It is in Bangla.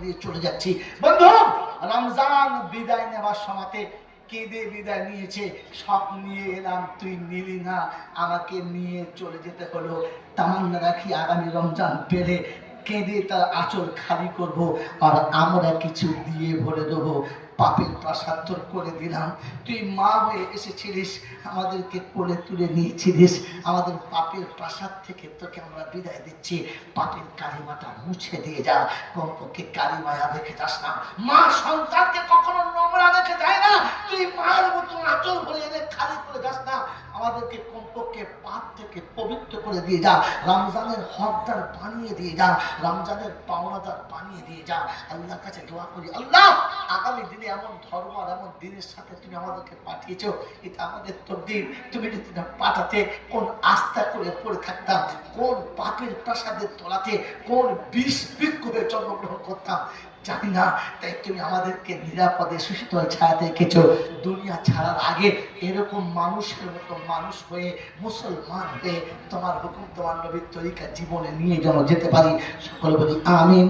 দিয়ে চলে যাচ্ছি। বন্ধু, রমজান বিদায় নেবার সময়তে কেঁদে বিদায় নিয়েছে, সব নিয়ে এলাম, তুই নিলি না, আমাকে নিয়ে চলে যেতে হলো। তামান্না রাখি আগামী রমজান পেলে কেঁদে তার আঁচল খালি করব, আর আমরা কিছু দিয়ে ভরে দেবো। পাপের প্রাসাত্তর করে দিলাম। তুই মা হয়ে এসেছিলিস, আমাদেরকে কোলে তুলে নিয়েছিলিস, আমাদের পাপের প্রাসাদ থেকে তোকে আমরা বিদায় দিচ্ছি। পাপের কালিমাটা মুছে দিয়ে যা, কমপক্ষে কালিমায়া রেখে যাস না। মা সন্তানকে কখনো নোংরা রেখে যায় না, তুই মায়ের মতো আঁচল ভরে এনে খালি করে যাস না। আমাদেরকে কমপক্ষে পাপ থেকে পবিত্র করে দিয়ে যা, রমজানের হকদার বানিয়ে দিয়ে যা, রমজানের পাওনাদার বানিয়ে দিয়ে যা। আল্লাহর কাছে দোয়া করি, আল্লাহ আগামী দিনে এমন ধর্ম আর এমন দিনের সাথে তুমি আমাদেরকে পাঠিয়েছো, এটা আমাদের তকদির। তুমি যদি না পাঠাতে কোন আস্থা করে পড়ে থাকতাম, কোন পাপের প্রাসাদের তলাতে কোন বিষ বৃক্ষ হয়ে জন্মগ্রহণ করতাম জানি না। তাই তুমি আমাদেরকে নিরাপদে সুশীতল ছায়াতে রেখেছো। দুনিয়া ছাড়ার আগে এরকম মানুষের মতো মানুষ হয়ে, মুসলমান হয়ে তোমার হুকুম, তোমার নবীর তরিকা জীবনে নিয়ে যেন যেতে পারি। সকলে বলি আমিন।